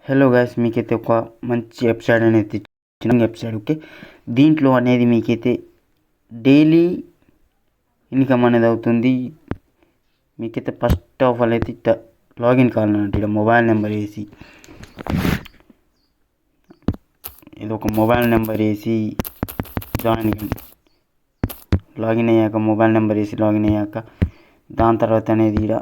Hello guys, మీకైతే ఒక మంచి వెబ్సైట్ అనేది చిన్న వెబ్సైట్. ఓకే, దీంట్లో అనేది మీకైతే డైలీ ఇన్కమ్ అనేది అవుతుంది. మీకైతే ఫస్ట్ ఆఫ్ ఆల్ అయితే లాగిన్ కావాలంటే ఇక్కడ మొబైల్ నెంబర్ వేసి ఇది ఒక మొబైల్ నెంబర్ వేసి లాగిన్ అయ్యాక మొబైల్ నెంబర్ వేసి లాగిన్ అయ్యాక దాని తర్వాత అనేది ఇక్కడ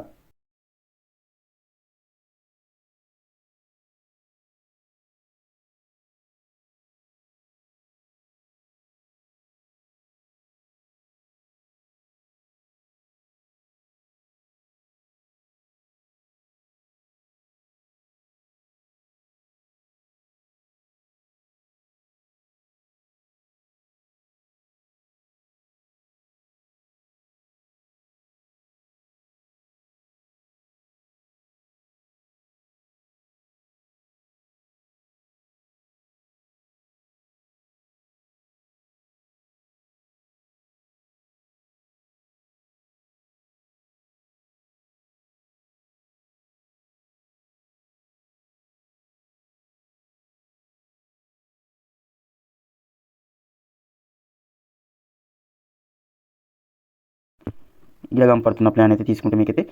ఇలా కనపడుతున్న ప్లాన్ అయితే తీసుకుంటే మీకైతే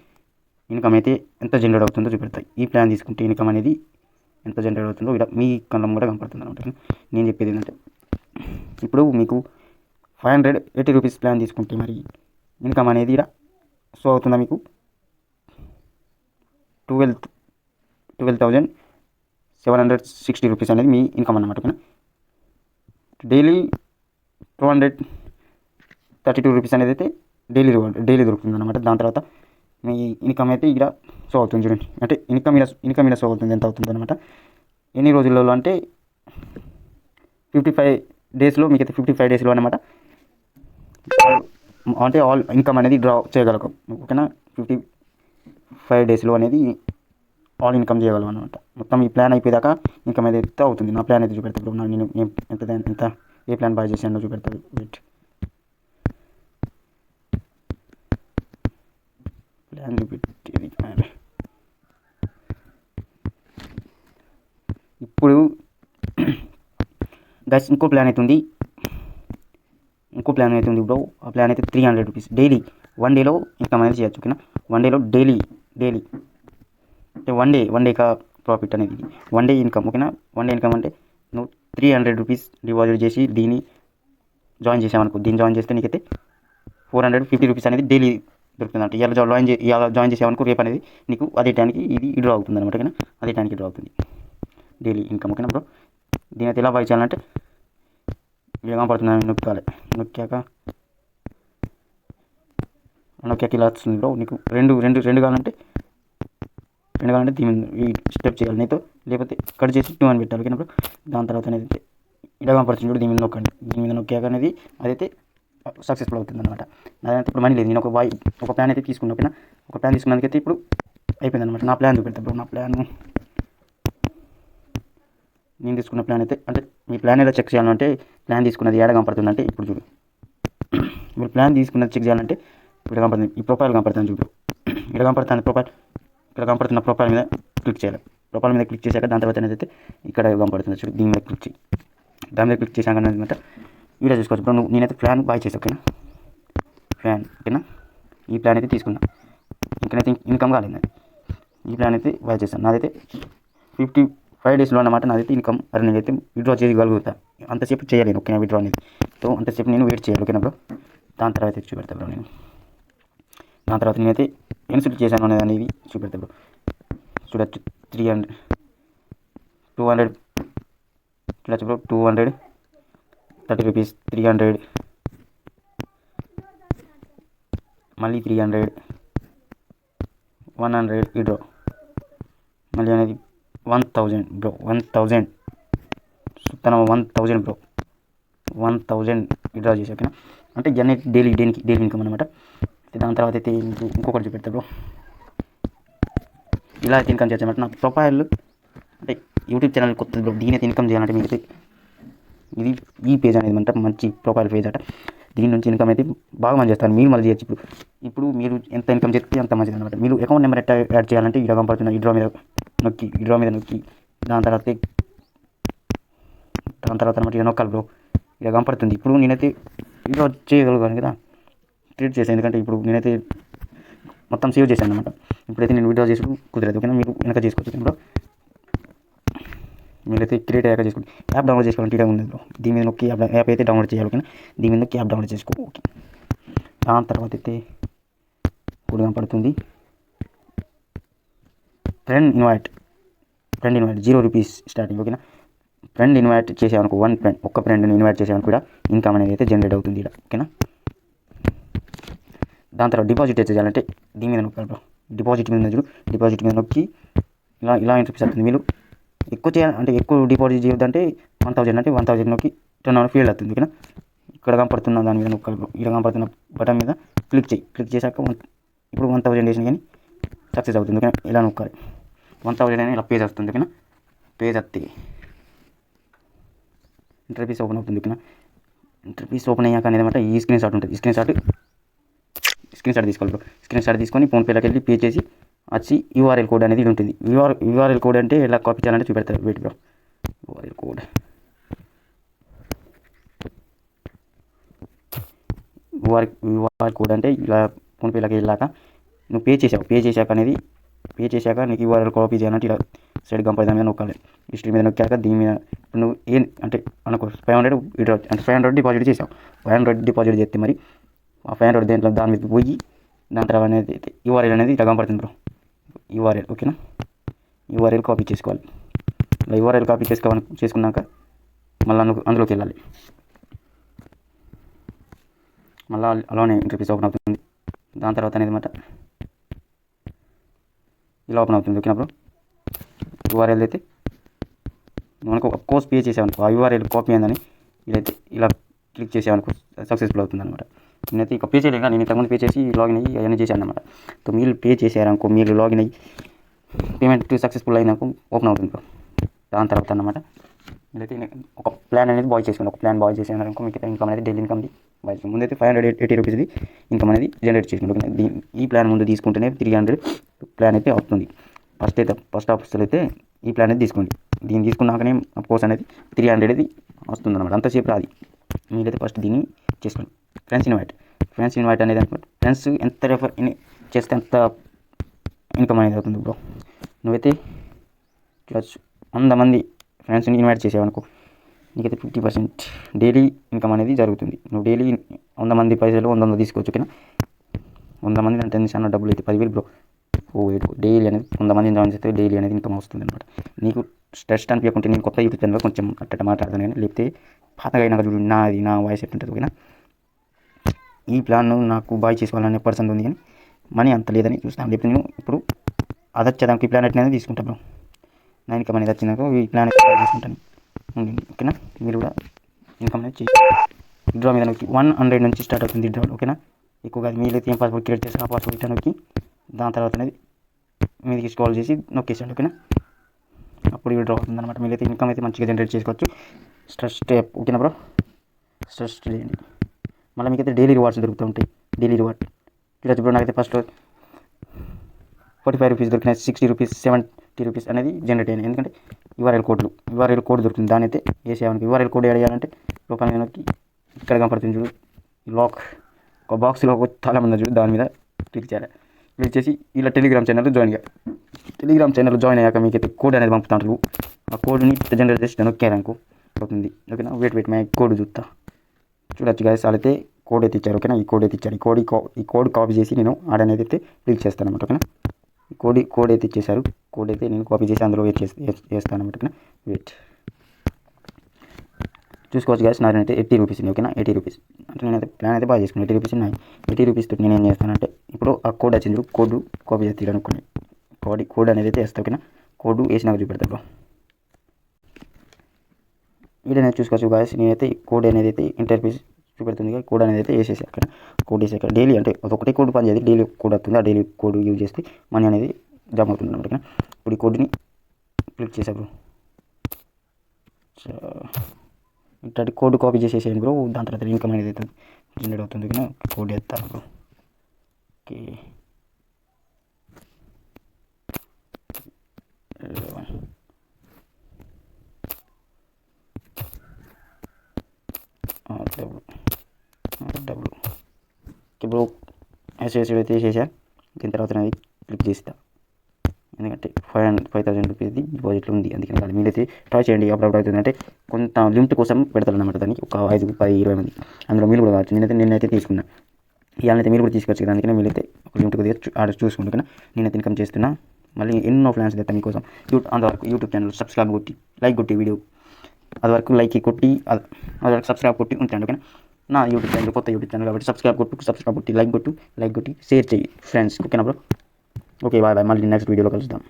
ఇన్కమ్ అయితే ఎంత జనరేట్ అవుతుందో చూపెడతాయి. ఈ ప్లాన్ తీసుకుంటే ఇన్కమ్ అనేది ఎంత జనరేట్ అవుతుందో ఇక్కడ మీ కళ్ళం కూడా కనపడుతుంది అనమాట. నేను చెప్పేది ఏంటంటే, ఇప్పుడు మీకు 580 రూపీస్ ప్లాన్ తీసుకుంటే మరి ఇన్కమ్ అనేది ఇక్కడ షో అవుతుందా మీకు 12,760 రూపీస్ అనేది మీ ఇన్కమ్ అన్నమాట. డైలీ 232 రూపీస్ అనేది అయితే డైలీ దొరుకుతుంది అనమాట. దాని తర్వాత మీ ఇన్కమ్ అయితే ఇక్కడ షో అవుతుంది చూడండి. అంటే ఇన్కమ్ ఇక్కడ షో అవుతుంది ఎంత అవుతుంది అనమాట. ఎన్ని రోజులలో అంటే 55 డేస్లో మీకైతే 55 డేస్లో అనమాట. అంటే ఆల్ ఇన్కమ్ అనేది డ్రా చేయగలం. ఓకేనా, 55 డేస్లో అనేది ఆల్ ఇన్కమ్ చేయగలం అనమాట. మొత్తం ఈ ప్లాన్ అయిపోయేదాకా ఇన్కమ్ అయితే అవుతుంది. నా ప్లాన్ అయితే చూపెడతా. ఇప్పుడు నేను ఎంత ఏ ప్లాన్ బై చేశానో చూపెడతాను. ప్లాన్ చూపెట్టేది ఇప్పుడు గైస్. ఇంకో ప్లాన్ అయితే ఉంది బ్రో. ఆ ప్లాన్ అయితే 300 రూపీస్ డైలీ 1 డేలో ఇన్కమ్ అనేది చేయొచ్చు. ఓకేనా, 1 డేలో డైలీ అంటే వన్ డే కా ప్రాఫిట్ అనేది 1 డే ఇన్కమ్. ఓకేనా, 1 డే ఇన్కమ్ అంటే నువ్వు 300 రూపీస్ డిపాజిట్ చేసి దీన్ని జాయిన్ చేసామనుకో. దీన్ని జాయిన్ చేస్తే నీకైతే 450 రూపీస్ అనేది డైలీ దొరుకుతుంది అంటే. ఇలా జాయిన్ చేసామనుకో, రేపు అనేది నీకు అదే టైంకి ఇది డ్రా అవుతుంది అనమాట. ఓకేనా, అదే టైంకి డ్రా అవుతుంది డైలీ ఇన్కమ్. ఓకేనా బ్రో, దీని అయితే ఎలా బై చేయాలంటే ఏమో పడుతుంది నొక్కాక ఇలా వస్తుంది బ్రో. నీకు రెండు కావాలంటే దీని ఈ స్టెప్ చేయాలి నీతో, లేకపోతే కట్ చేసి 2 అని పెట్టాలి. ఓకేనా బ్రో, దాని తర్వాత అనేది ఇలా కనపడుతుంది చూడు. దీని మీద నొక్కండి. దీని మీద నొక్కాక అనేది అదైతే సక్సెస్ఫుల్ అవుతుంది అనమాట. అదైతే ఇప్పుడు మనీ లేదు. నేను ఒక ప్లాన్ అయితే తీసుకున్నాను. ఓకేనా, ఒక ప్లాన్ తీసుకున్నందుకైతే ఇప్పుడు అయిపోయింది అనమాట. నా ప్లాన్ చూపెడతా బ్రో. నా ప్లాన్ నేను తీసుకున్న ప్లాన్ అయితే, అంటే మీ ప్లాన్ ఏదో చెక్ చేయాలంటే ప్లాన్ తీసుకున్నది ఏడ కనపడుతుంది అంటే ఇప్పుడు చూడు. ఇప్పుడు ప్లాన్ తీసుకున్నది చెక్ చేయాలంటే ఇప్పుడు కనపడుతుంది. ఈ ప్రొఫైల్ కనపడుతుంది చూడు. ఇక్కడ కనపడుతుంది ప్రొఫైల్. ఇక్కడ కనపడుతున్న ప్రొఫైల్ మీద క్లిక్ చేయాలి. ప్రొఫైల్ మీద క్లిక్ చేశాక దాని తర్వాత అయితే ఇక్కడ కనపడుతుంది చూడు. దీని మీద క్లిక్ చేయి. దాని మీద క్లిక్ చేశాక అనమాట వీడియో చూసుకోవచ్చు. ఇప్పుడు నేనైతే ప్లాన్ బాయ్ చేసాను. ఓకేనా, ఓకేనా, ఈ ప్లాన్ అయితే తీసుకున్నా. ఇంకనైతే ఇన్కమ్ కాలేదు. ఈ ప్లాన్ అయితే బాయ్ చేశాను. నాదైతే 55 డేస్లో అన్నమాట. నాదైతే ఇన్కమ్ అర్నింగ్ అయితే విత్డ్రా చేయగలుగుతా. అంతసేపు చేయలేను. ఓకేనా, విత్డ్రా అనేది. సో అంతసేపు నేను వెయిట్ చేయాలి. ఓకేనా బ్రో, దాని తర్వాత అయితే చూపెడతా బ్రో. దాని తర్వాత నేనైతే ఎన్సిల్ చేశాను అనేది చూపెడతా బ్రో. చూడొచ్చు 200 చూడొచ్చు బ్రో. 230 రూపీస్, 300, మళ్ళీ 300, 100 విత్డ్రా, మళ్ళీ అనేది 1000 బ్రో. 1000 తన 1000 బ్రో. 1000 విత్డ్రా చేసి. ఓకేనా, అంటే ఇవన్నీ డైలీ ఇన్కమ్ అనమాట. దాని తర్వాత అయితే ఇంకొకటి చూపెడతా బ్రో. ఇలా అయితే ఇన్కమ్ చేయొచ్చు. నా ప్రొఫైల్ అంటే యూట్యూబ్ ఛానల్ కొత్తది బ్రో. దీని అయితే ఇన్కమ్ చేయాలంటే మీకు ఇది ఈ పేజ్ అనేది అంటే మంచి ప్రొఫైల్ పేజ్ అట. దీని నుంచి ఇన్కమ్ అయితే బాగా మంది చేస్తారు. మీరు మళ్ళీ చేయొచ్చు. ఇప్పుడు మీరు ఎంత ఇన్కమ్ చేస్తే అంత మంచిది అనమాట. మీరు అకౌంట్ నెంబర్ యాడ్ చేయాలంటే ఇలా కనపడుతున్న విత్డ్రా మీద నొక్కి దాని తర్వాత అనమాట ఇక నొక్కాలి బ్రో. ఇక కనపడుతుంది. ఇప్పుడు నేనైతే విడ్రా చేయగలిగాను కదా, క్రియేట్ చేశాను. ఎందుకంటే ఇప్పుడు నేనైతే మొత్తం సేవ్ చేశాను అనమాట. ఇప్పుడైతే నేను విడ్రా చేసుడు కుదరదు. ఓకేనా, మీరు వెనక చేసుకోవచ్చు బ్రో. మీరైతే క్రియేట్ అయ్యాక చేసుకోండి. యాప్ డౌన్లోడ్ చేసుకోవాలంటే ఇదే ఉంది బ్రో. దీని మీద నొక్కి యాప్ అయితే డౌన్లోడ్ చేయాలి. ఓకేనా, దీని మీద నొక్కి యాప్ డౌన్లోడ్ చేసుకో. ఓకే, దాని తర్వాత అయితే కూడా కనపడుతుంది ఫ్రెండ్ ఇన్వైట్ 0 రూపీస్ స్టార్టింగ్. ఓకేనా, ఫ్రెండ్ ఇన్వైట్ చేసేవనుకో, ఒక్క ఫ్రెండ్ని ఇన్వైట్ చేసేవనుకో కూడా ఇన్కమ్ అనేది అయితే జనరేట్ అవుతుంది ఇక్కడ. ఓకేనా, దాని తర్వాత డిపాజిట్ అయితే చేయాలంటే దీని మీద నొక్కాలి బ్రో. డిపాజిట్ మీద నొక్కి ఇలా ఇంటర్ఫేస్ అవుతుంది. మీరు ఎక్కువ చేయాలి అంటే ఎక్కువ డిపాజిట్ చేయొద్దంటే 1000 అంటే 1000 నొక్కి టర్న్ ఆన్ ఫీల్డ్ అవుతుంది. ఓకేనా, ఇక్కడ కనపడుతున్న దాని మీద నొక్కాలి బ్రో. ఇక్కడ కనపడుతున్న బటన్ మీద క్లిక్ చేశాక ఇప్పుడు 1000 చేసిన కానీ సక్సెస్ అవుతుంది. ఓకేనా, ఇలా నొక్కాలి. 1000 అని ఇలా పేజ్ వస్తుంది. ఓకేనా, పేజ్ వస్తే ఇంటర్ఫేస్ ఓపెన్ అవుతుంది. ఓకేనా, ఇంటర్ఫేస్ ఓపెన్ అయ్యాక అనేది అనమాట ఈ స్క్రీన్ షాట్ ఉంటుంది. స్క్రీన్ షాట్ తీసుకోవాలి బ్రో. స్క్రీన్ షాట్ తీసుకొని ఫోన్పేలోకి వెళ్ళి పే చేసి వచ్చి యూఆర్ఎల్ కోడ్ అనేది ఇది ఉంటుంది. యూఆర్ఎల్ కోడ్ అంటే ఎలా కాపీ చేయాలంటే చూపెడతారు. వెయిట్ బ్రో, యూఆర్ఎల్ కోడ్ అంటే ఇలా ఫోన్పేలోకి వెళ్ళాక నువ్వు పే చేశాక నీకు యూఆర్ఎల్ కాపీ చేయాలంటే ఇలా సైడ్ కంపై దాని మీద నొక్కాలి. హిస్టరీ మీద నొక్కాక దీని మీద నువ్వు ఏం అంటే అనుకో 500 విడ్రా అంటే 500 డిపాజిట్ చేసావు. 500 డిపాజిట్ చేస్తే మరి ఆ 500 దేంట్లో దాని మీద పోయి దాని తర్వాత అనేది యూఆర్ఎల్ అనేది ఇలా కనపడుతుంది బ్రో. యూఆర్ఎల్ ఓకేనా, యూఆర్ఎల్ కాపీ చేసుకోవాలి. ఇలా యూఆర్ఎల్ కాపీ చేసుకున్నాక మళ్ళీ అందులోకి వెళ్ళాలి. మళ్ళీ అలానే ఇంటర్ఫేస్ ఓపెన్ అవుతుంది. దాని తర్వాత అనేది మాట ఇలా ఓపెన్ అవుతుంది. ఓకేనా బ్రో, యూఆర్ఎల్ అయితే మనకు కోర్స్ పే చేసామనుకో ఆ యూఆర్ఎల్ కాపీ అయిందని ఇలా క్లిక్ చేసామనుకో సక్సెస్ఫుల్ అవుతుంది అనమాట. నేనైతే ఇక పే చేయలేక నేను ఇంతకుముందు పే చేసి లాగిన్ అయ్యి అవన్నీ చేశాను అనమాట. సో మీరు పే చేశారనుకో, మీరు లాగిన్ అయ్యి పేమెంట్ సక్సెస్ఫుల్ అయినాక ఓపెన్ అవుతుంది బ్రో. దాని తర్వాత అన్నమాట మీరైతే ఒక ప్లాన్ అనేది బాయ్ చేసాను. మీకు ఇన్కమ్ అనేది డైలీ ఇన్కమ్ బాయ్ చేసుకుని ముందైతే 580 రూపీస్ది ఇన్కమ్ అనేది జనరేట్ చేసుకుంటాం. ఈ ప్లాన్ ముందు తీసుకుంటేనే 300 ప్లాన్ అయితే అవుతుంది. ఫస్ట్ ఆఫర్స్లో అయితే ఈ ప్లాన్ అనేది తీసుకోండి. దీన్ని తీసుకున్నాకనే కోర్స్ అనేది 300 అనేది వస్తుంది అనమాట. అంతసేపు రాదు. మీరైతే ఫస్ట్ దీన్ని చేసుకోండి. ఫ్రెండ్స్ ఇన్వైట్ అనేది అనమాట. ఫ్రెండ్స్ ఎంత రెఫర్ చేస్తే ఎంత ఇన్కమ్ అనేది అవుతుంది బ్రో. నువ్వైతే ఇట్లా 100 మంది ఫ్రెండ్స్ని ఇన్వైట్ చేసావనుకో నీకైతే 50% డైలీ ఇన్కమ్ అనేది జరుగుతుంది. నువ్వు డైలీ 100 మంది పైసలు 100 తీసుకోవచ్చు. ఓకేనా, 100 మంది అంటే చాలా డబ్బులు అయితే 10,000 బ్రో. డైలీ అనేది 100 మందిని జాయిన్ చేస్తే డైలీ అనేది ఇన్కమ్ వస్తుంది అనమాట. నీకు స్ట్రెస్ అనిపించకుంటే నేను కొత్త యూట్యూబ్ ఛానల్లో కొంచెం అట్ట మాట్లాడతాను కానీ లేకపోతే పాతగా అయినా చూడు నా వాయిస్ ఎట్లుంటుంది. ఓకేనా, ఈ ప్లాన్ నాకు బాయ్ చేసుకోవాలనే పర్సన్ ఉంది కానీ మనీ అంత లేదని చూస్తాను. లేకపోతే నేను ఇప్పుడు అది వచ్చేదానికి ఈ ప్లాన్ అనేది తీసుకుంటాను బ్రో. నా ఇన్కమ్ అనేది వచ్చిందాక ఈ ప్లాన్ తీసుకుంటాను. ఓకేనా, మీరు కూడా ఇన్కమ్ అనేది చేసి విడ్రా మీద నొక్కి 100 నుంచి స్టార్ట్ అవుతుంది విడ్రా. ఓకేనా, ఎక్కువగా మీరైతే ఏం పాస్వర్డ్ క్రియేట్ చేస్తే ఆ పాస్వర్డ్ ఇట్లా నొక్కి దాని తర్వాత అనేది మీదికి స్క్రోల్ చేసి నొక్కేసాడు. ఓకేనా, అప్పుడు విడ్రా అవుతుంది అనమాట. మీరైతే ఇన్కమ్ అయితే మంచిగా జనరేట్ చేసుకోవచ్చు. స్ట్రెస్ ఓకేనా బ్రో, స్ట్రెస్ చేయండి. మళ్ళీ మీకైతే డైలీ రివార్డ్స్ దొరుకుతూ ఉంటాయి. డైలీ రివార్డ్ ఇలా ఇప్పుడు నాకైతే ఫస్ట్ 45 రూపీస్ దొరికినాయి, 60 రూపీస్, 70 రూపీస్ అనేది జనరేట్ అయినాయి. ఎందుకంటే యూఆర్ఎల్ కోడ్ దొరుకుతుంది. దాని అయితే వేసేయాలి. యూఆర్ఎల్ కోడ్ యాడ్ చేయాలంటే రూపాయలు నొక్కి ఇక్కడ కనపడుతుంది చూడు లాక్, ఒక బాక్స్లో చాలా మంది చూడు దాని మీద క్లిక్ చేసి ఇలా టెలిగ్రామ్ ఛానల్ జాయిన్ అయ్యాక మీకైతే కోడ్ అనేది పంపుతారు. ఆ కోడ్ని జనరేట్ చేసి నొక్కారనుకో అవుతుంది. ఓకేనా, వెయిట్ మై కోడ్ చూడొచ్చు గాయస్. వాళ్ళైతే కోడ్ అయితే ఇచ్చారు. ఓకేనా, ఈ కోడ్ కాపీ చేసి నేను ఆడ అనేది అయితే క్లిక్ చేస్తాను అనమాట. ఓకేనా, కోడ్ అయితే ఇచ్చేసారు. కోడ్ అయితే నేను కాపీ చేసి అందులో వేస్తాను అనమాట. ఓకేనా, చూసుకోవచ్చు గాయస్. నాదైతే 80 రూపీస్ ఉంది. ఓకేనా, 80 రూపీస్ అంటే నేనైతే ప్లాన్ అయితే బాగా చేసుకున్నాను. 80 రూపీస్ ఉన్నాయి. 80 రూపీస్ తోటి నేను ఏం చేస్తానంటే ఇప్పుడు ఆ కోడ్ వచ్చింది. కోడ్ కాపీ చేస్తాను అనుకోండి. కోడ్ అనేది అయితే వేస్తాను. ఓకేనా, కోడ్ వేసినాక చూపెడతాను బ్రో. వీడియో చూసుకోవచ్చు గాయస్. నేనైతే కోడ్ అనేది అయితే ఇంటర్ఫేస్ చూపెడుతుంది. కోడ్ అనేది అయితే వేసేసాను. ఓకేనా, కోడ్ వేసాక డైలీ అంటే ఒకటే కోడ్ పని చేయదు, డైలీ కోడ్ వస్తుంది. ఆ డైలీ కోడ్ యూజ్ చేస్తే మనీ అనేది జమ అవుతుంది అనమాట. ఓకేనా, ఇప్పుడు ఈ కోడ్ని క్లిక్ చేసా బ్రో. ఇట్లాంటి కోడ్ కాపీ చేసేసేయండి బ్రో. దాని తర్వాత ఇన్కమ్ అనేది అయితే జనరేట్ అవుతుంది. ఓకేనా, కోడ్ వేస్తాను బ్రో. ఓకే, బ్రో ఎస్ఎస్డి అయితే వేసేసా. దీని తర్వాత నాది క్లిక్ చేస్తా, ఎందుకంటే 5,000 రూపీస్ది డిపాజిట్లో ఉంది. అందుకని కాదు, మీరైతే ట్రై చేయండి. అప్పుడప్పుడు అవుతుందంటే కొంత లిమిట్ కోసం పెడతారన్నమాట దానికి, ఒక 5, 10, 20 మంది. అందులో మీరు కూడా కావచ్చు. నేనైతే తీసుకున్నా. ఇవాళనైతే మీరు కూడా తీసుకోవచ్చు కదా. అందుకని మీరైతే ఒక లిమిట్ కొద్దిగా ఆర్డర్ చూసుకుంటే కదా నేనైతే ఇన్కమ్ చేస్తున్నా. మళ్ళీ ఎన్నో ప్లాన్స్ తెస్తాను మీకోసం. అంతవరకు యూట్యూబ్ ఛానల్ సబ్స్క్రైబ్ కొట్టి లైక్ కొట్టి వీడియో అదివరకు లైక్ కొట్టి అదివరకు సబ్స్క్రైబ్ కొట్టి ఉంటాను. ఓకేనా? నా యూట్యూబ్ ఛానల్ కొత్త యూట్యూబ్ ఛానల్ కాబట్టి సబ్స్క్రైబ్ కొట్టి లైక్ కొట్టి షేర్ చేయి ఫ్రెండ్స్. ఓకేనా బ్రో? Okay, bye bye. మళ్ళీ నెక్స్ట్ వీడియోలో కలుద్దాం.